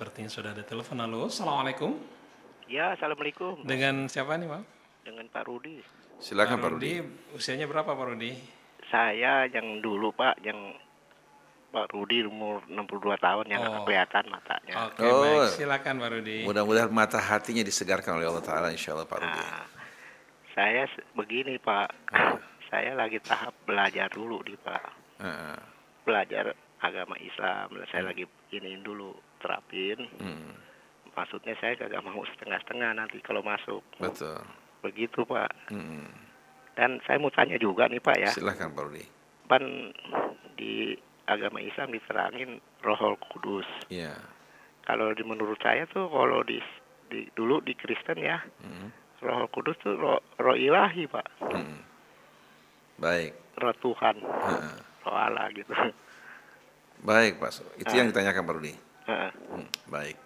Sepertinya sudah ada telepon. Halo, Assalamualaikum. Ya, assalamualaikum. Dengan siapa nih, Pak? Dengan Pak Rudi. Pak Silakan Pak Rudi. Rudi, usianya berapa Pak Rudi? Saya yang dulu Pak, yang Pak Rudi umur 62 tahun yang nggak Oh, kelihatan matanya. oke baik. Oh, Silakan Pak Rudi. mudah-mudahan mata hatinya disegarkan oleh Allah Ta'ala, insya Allah Pak Rudi. Nah, saya begini Pak, saya lagi tahap belajar dulu nih Pak, Heeh. belajar agama Islam. Saya lagi iniin dulu, terapin. Maksudnya saya kagak mau setengah-setengah nanti kalau masuk. Betul. Begitu Pak. Mm. Dan saya mau tanya juga nih Pak ya, Silakan Pak Rudi. kan di agama Islam diterangin Rohul Kudus. Ya. Kalau menurut saya tuh kalau dulu di Kristen ya, Roh Kudus tuh roh ilahi Pak, Baik. roh Tuhan, Heeh. roh Allah gitu. Baik Pak. Itu yang ditanyakan Pak Rudi. Heeh. Baik.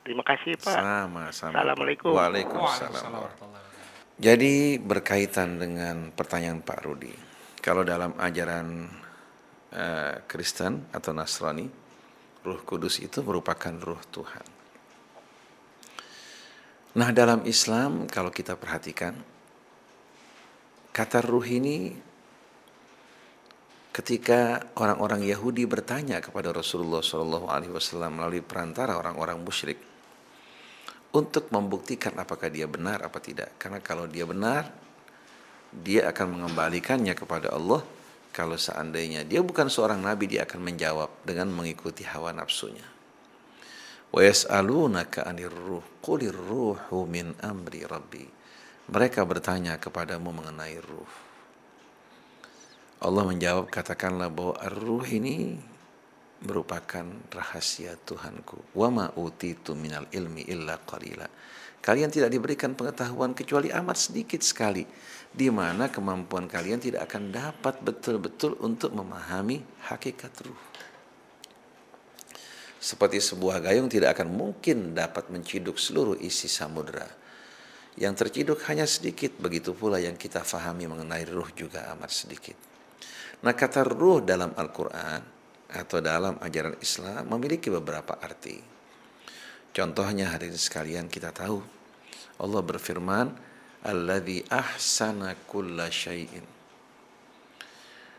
Terima kasih Pak. Sama-sama. Assalamualaikum. Waalaikumsalam. Waalaikumsalam. Jadi berkaitan dengan pertanyaan Pak Rudi, kalau dalam ajaran Kristen atau Nasrani, Ruh Kudus itu merupakan Ruh Tuhan. Nah, dalam Islam kalau kita perhatikan, kata ruh ini ketika orang-orang Yahudi bertanya kepada Rasulullah SAW melalui perantara orang-orang musyrik untuk membuktikan apakah dia benar apa tidak. Karena kalau dia benar, dia akan mengembalikannya kepada Allah. Kalau seandainya dia bukan seorang nabi, dia akan menjawab dengan mengikuti hawa nafsunya. Wa yas'alunaka 'anir ruh qulir ruhu min amri rabbi. Mereka bertanya kepadamu mengenai ruh. Allah menjawab, katakanlah bahwa ar-ruh ini merupakan rahasia Tuhanku. Wa ma utitu minal ilmi illa qalila. Kalian tidak diberikan pengetahuan kecuali amat sedikit sekali, di mana kemampuan kalian tidak akan dapat betul-betul untuk memahami hakikat ruh. Seperti sebuah gayung tidak akan mungkin dapat menciduk seluruh isi samudera. Yang terciduk hanya sedikit, begitu pula yang kita fahami mengenai ruh juga amat sedikit. Nah, kata ruh dalam Al-Quran atau dalam ajaran Islam memiliki beberapa arti. Contohnya hadirin sekalian, kita tahu Allah berfirman, alladzi ahsana kulla syai'in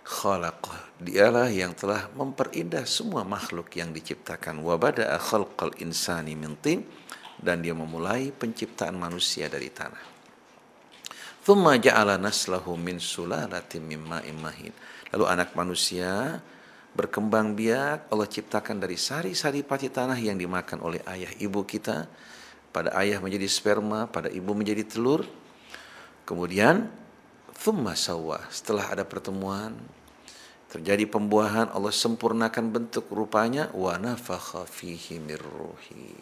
khalaqah. Dialah yang telah memperindah semua makhluk yang diciptakan. Wa bada'a khalqal insani min tin, dan dia memulai penciptaan manusia dari tanah. Thumma ja'ala naslahu min sulalatin min ma'in mahin. Lalu anak manusia berkembang biak, Allah ciptakan dari sari-sari pati tanah yang dimakan oleh ayah ibu kita. Pada ayah menjadi sperma, pada ibu menjadi telur. Kemudian thumma sawwa, setelah ada pertemuan, terjadi pembuahan, Allah sempurnakan bentuk rupanya, wa nafakha fihi mir ruhi.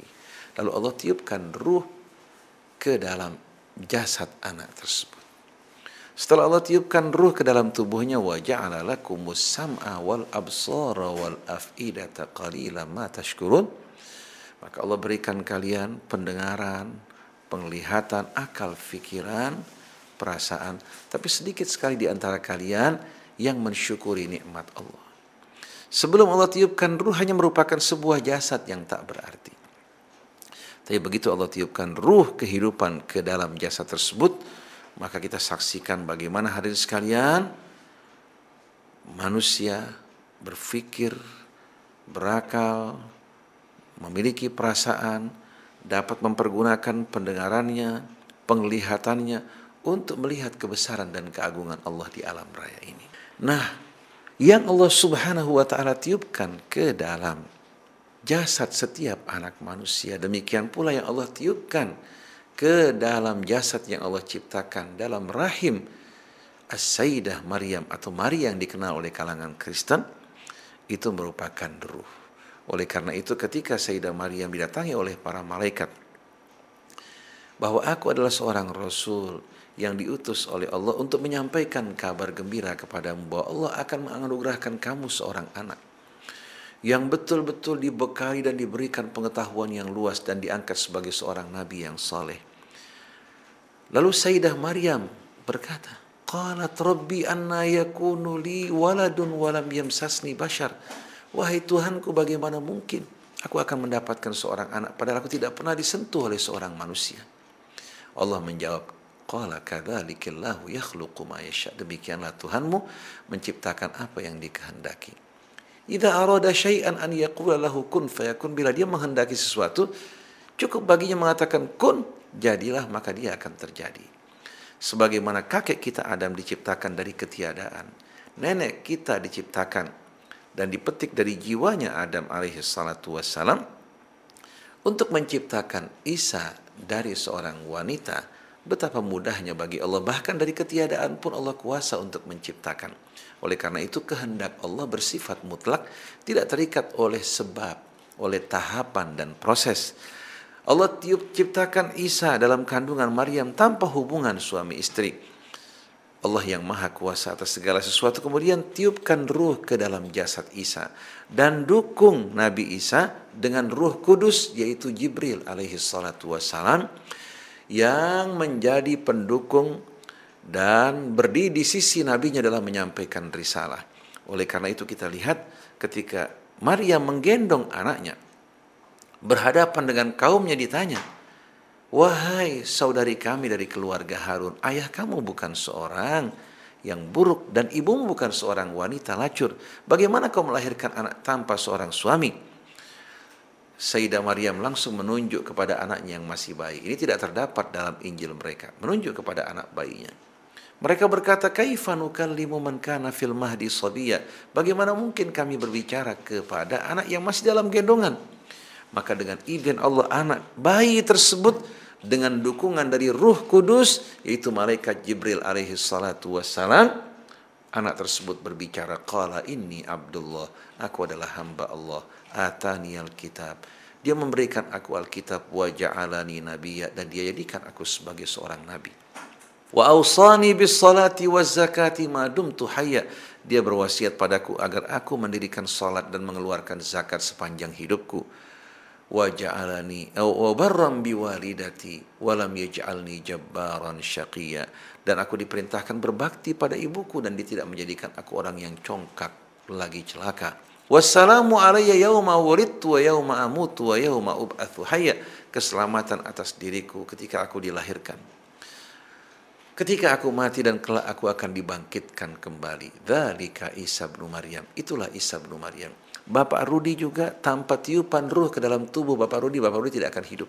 Lalu Allah tiupkan ruh ke dalam jasad anak tersebut. Setelah Allah tiupkan ruh ke dalam tubuhnya, wa ja'ala lakumus sam'a wal absara wal af'idata qalilan ma tashkurun. Maka Allah berikan kalian pendengaran, penglihatan, akal, pikiran, perasaan. Tapi sedikit sekali di antara kalian yang mensyukuri nikmat Allah. Sebelum Allah tiupkan ruh hanya merupakan sebuah jasad yang tak berarti. Tapi begitu Allah tiupkan ruh kehidupan ke dalam jasad tersebut, maka kita saksikan bagaimana hadirin sekalian, manusia berpikir, berakal, memiliki perasaan, dapat mempergunakan pendengarannya, penglihatannya untuk melihat kebesaran dan keagungan Allah di alam raya ini. Nah, yang Allah Subhanahu wa ta'ala tiupkan ke dalam jasad setiap anak manusia, demikian pula yang Allah tiupkan ke dalam jasad yang Allah ciptakan dalam rahim As-Sayyidah Maryam atau Maria yang dikenal oleh kalangan Kristen, itu merupakan ruh. Oleh karena itu ketika Sayyidah Maryam didatangi oleh para malaikat bahwa aku adalah seorang rasul yang diutus oleh Allah untuk menyampaikan kabar gembira kepadamu bahwa Allah akan menganugerahkan kamu seorang anak yang betul-betul dibekali dan diberikan pengetahuan yang luas dan diangkat sebagai seorang nabi yang saleh. Lalu Sayyidah Maryam berkata, qalat rabbi anna yakunu li waladun walam yamsasni bashar. Wahai Tuhanku, bagaimana mungkin aku akan mendapatkan seorang anak padahal aku tidak pernah disentuh oleh seorang manusia. Allah menjawab, qala kadzalikillahu yakhluqu ma yasha. Demikianlah Tuhanmu menciptakan apa yang dikehendaki. Idza arada syai'an an yaqula lahu kun fayakun. Bila dia menghendaki sesuatu, cukup baginya mengatakan kun, jadilah, maka dia akan terjadi. Sebagaimana kakek kita Adam diciptakan dari ketiadaan, nenek kita diciptakan dan dipetik dari jiwanya Adam alaihi salatu wassalam untuk menciptakan Isa dari seorang wanita. Betapa mudahnya bagi Allah, bahkan dari ketiadaan pun Allah kuasa untuk menciptakan. Oleh karena itu kehendak Allah bersifat mutlak, tidak terikat oleh sebab, oleh tahapan dan proses. Allah ciptakan Isa dalam kandungan Maryam tanpa hubungan suami istri. Allah yang maha kuasa atas segala sesuatu kemudian tiupkan ruh ke dalam jasad Isa dan dukung Nabi Isa dengan Ruh Kudus, yaitu Jibril alaihi salatu wassalam, yang menjadi pendukung dan berdiri di sisi nabinya dalam menyampaikan risalah. Oleh karena itu kita lihat ketika Maryam menggendong anaknya, berhadapan dengan kaumnya ditanya, wahai saudari kami dari keluarga Harun, ayah kamu bukan seorang yang buruk dan ibumu bukan seorang wanita lacur. Bagaimana kau melahirkan anak tanpa seorang suami? Sayyidah Maryam langsung menunjuk kepada anaknya yang masih bayi. Ini tidak terdapat dalam Injil mereka. Menunjuk kepada anak bayinya. Mereka berkata, kaifa nukallimu man kana fil mahdi sabiyya? Bagaimana mungkin kami berbicara kepada anak yang masih dalam gendongan? Maka dengan izin Allah, anak bayi tersebut dengan dukungan dari Ruh Kudus, yaitu malaikat Jibril alaihi salatu wassalam, anak tersebut berbicara, qala inni abdullah, aku adalah hamba Allah, ataniyal kitab, dia memberikan aku alkitab, wa ja'alani nabiyya, dan dia jadikan aku sebagai seorang nabi, wa awsani bis salati waz zakati ma dumtu hayya, dia berwasiat padaku agar aku mendirikan salat dan mengeluarkan zakat sepanjang hidupku, wa ja'alani wa barram biwalidati wa lam yaj'alni jabbaran syaqiyya, dan aku diperintahkan berbakti pada ibuku dan dia tidak menjadikan aku orang yang congkak lagi celaka. Wassalamu alayya yauma wulidtu wa yauma amutu wa yauma ub'atsu hayya, keselamatan atas diriku ketika aku dilahirkan, ketika aku mati, dan kelak aku akan dibangkitkan kembali. Dzalika Isa bin Maryam, itulah Isa bin Maryam. Bapak Rudi juga tanpa tiupan ruh ke dalam tubuh Bapak Rudi tidak akan hidup.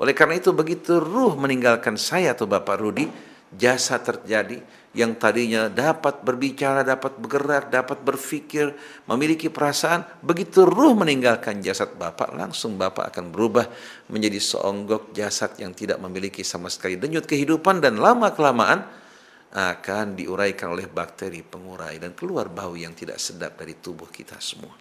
Oleh karena itu begitu ruh meninggalkan saya atau Bapak Rudi, jasa terjadi yang tadinya dapat berbicara, dapat bergerak, dapat berpikir, memiliki perasaan. Begitu ruh meninggalkan jasad Bapak, langsung Bapak akan berubah menjadi seonggok jasad yang tidak memiliki sama sekali denyut kehidupan, dan lama-kelamaan akan diuraikan oleh bakteri pengurai dan keluar bau yang tidak sedap dari tubuh kita semua.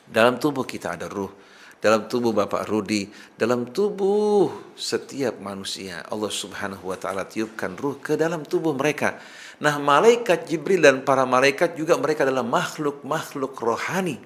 Dalam tubuh kita ada ruh, dalam tubuh Bapak Rudi, dalam tubuh setiap manusia, Allah subhanahu wa ta'ala tiupkan ruh ke dalam tubuh mereka. Nah, malaikat Jibril dan para malaikat juga mereka adalah makhluk-makhluk rohani,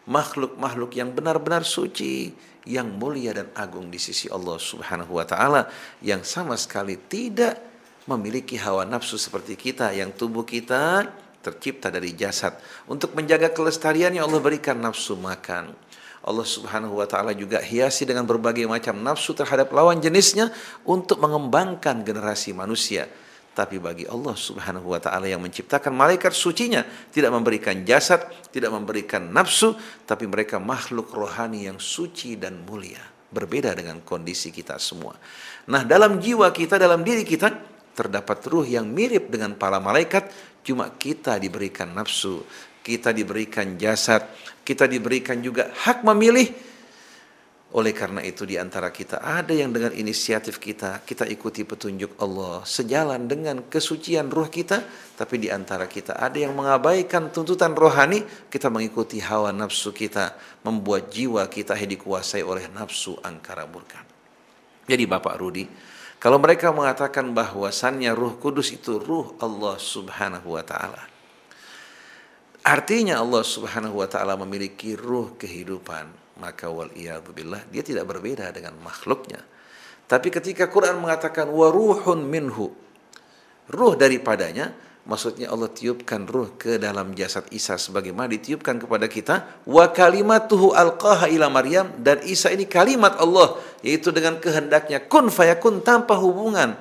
makhluk-makhluk yang benar-benar suci, yang mulia dan agung di sisi Allah subhanahu wa ta'ala, yang sama sekali tidak memiliki hawa nafsu seperti kita, yang tubuh kita tercipta dari jasad. Untuk menjaga kelestariannya Allah berikan nafsu makan. Allah subhanahu wa ta'ala juga hiasi dengan berbagai macam nafsu terhadap lawan jenisnya untuk mengembangkan generasi manusia. Tapi bagi Allah subhanahu wa ta'ala yang menciptakan malaikat sucinya, tidak memberikan jasad, tidak memberikan nafsu, tapi mereka makhluk rohani yang suci dan mulia. Berbeda dengan kondisi kita semua. Nah, dalam jiwa kita, dalam diri kita, terdapat ruh yang mirip dengan para malaikat, cuma kita diberikan nafsu, kita diberikan jasad, kita diberikan juga hak memilih. Oleh karena itu di antara kita ada yang dengan inisiatif kita ikuti petunjuk Allah sejalan dengan kesucian ruh kita, tapi di antara kita ada yang mengabaikan tuntutan rohani, kita mengikuti hawa nafsu kita, membuat jiwa kita dikuasai oleh nafsu angkara murka. Jadi Bapak Rudi, kalau mereka mengatakan bahwasannya Ruh Kudus itu ruh Allah subhanahu wa ta'ala, artinya Allah subhanahu wa ta'ala memiliki ruh kehidupan, maka wal'iyadzubillah, dia tidak berbeda dengan makhluknya. Tapi ketika Quran mengatakan wa ruhun minhu, ruh daripadanya, Maksudnya Allah tiupkan ruh ke dalam jasad Isa sebagaimana ditiupkan kepada kita. Wa kalimatuhu alqaha ila Maryam, dan Isa ini kalimat Allah, yaitu dengan kehendaknya kun fayakun, tanpa hubungan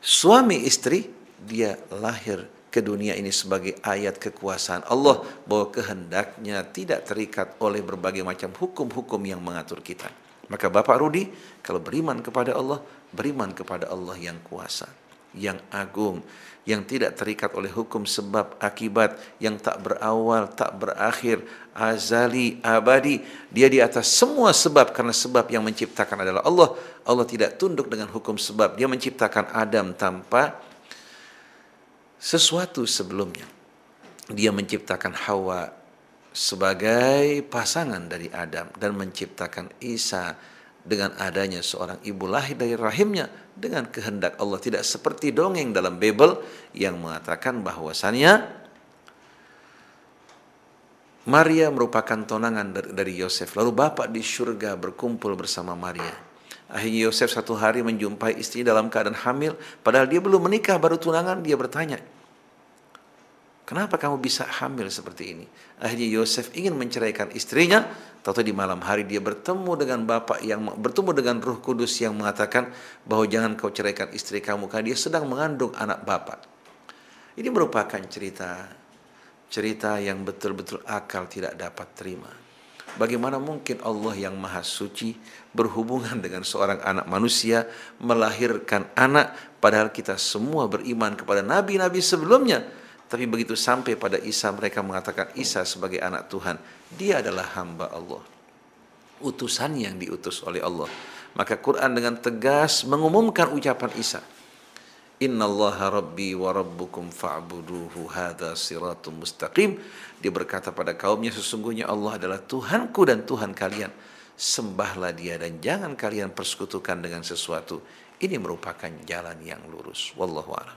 suami istri, dia lahir ke dunia ini sebagai ayat kekuasaan Allah, bahwa kehendaknya tidak terikat oleh berbagai macam hukum-hukum yang mengatur kita. Maka Bapak Rudi, kalau beriman kepada Allah, beriman kepada Allah yang kuasa, yang agung, yang tidak terikat oleh hukum sebab akibat, yang tak berawal, tak berakhir, azali, abadi. Dia di atas semua sebab, karena sebab yang menciptakan adalah Allah. Allah tidak tunduk dengan hukum sebab. Dia menciptakan Adam tanpa sesuatu sebelumnya. Dia menciptakan Hawa sebagai pasangan dari Adam, dan menciptakan Isa dengan adanya seorang ibu lahir dari rahimnya dengan kehendak Allah. Tidak seperti dongeng dalam Bible yang mengatakan bahwasannya Maria merupakan tunangan dari Yosef, lalu Bapak di surga berkumpul bersama Maria. Akhirnya Yosef satu hari menjumpai istri dalam keadaan hamil, padahal dia belum menikah, baru tunangan. Dia bertanya, kenapa kamu bisa hamil seperti ini? Akhirnya Yosef ingin menceraikan istrinya. Tahu-tahu di malam hari dia bertemu dengan bertemu dengan Ruh Kudus yang mengatakan bahwa jangan kau ceraikan istri kamu karena dia sedang mengandung anak bapak. Ini merupakan cerita yang betul-betul akal tidak dapat terima. Bagaimana mungkin Allah yang Maha Suci berhubungan dengan seorang anak manusia, melahirkan anak, padahal kita semua beriman kepada nabi-nabi sebelumnya. Tapi begitu sampai pada Isa, mereka mengatakan Isa sebagai anak Tuhan. Dia adalah hamba Allah, utusan yang diutus oleh Allah. Maka Quran dengan tegas mengumumkan ucapan Isa, Innallaha rabbi wa rabbukum fa'buduhu hadza siratum mustaqim. Dia berkata pada kaumnya, sesungguhnya Allah adalah Tuhanku dan Tuhan kalian. Sembahlah Dia dan jangan kalian persekutukan dengan sesuatu. Ini merupakan jalan yang lurus. Wallahu a'lam.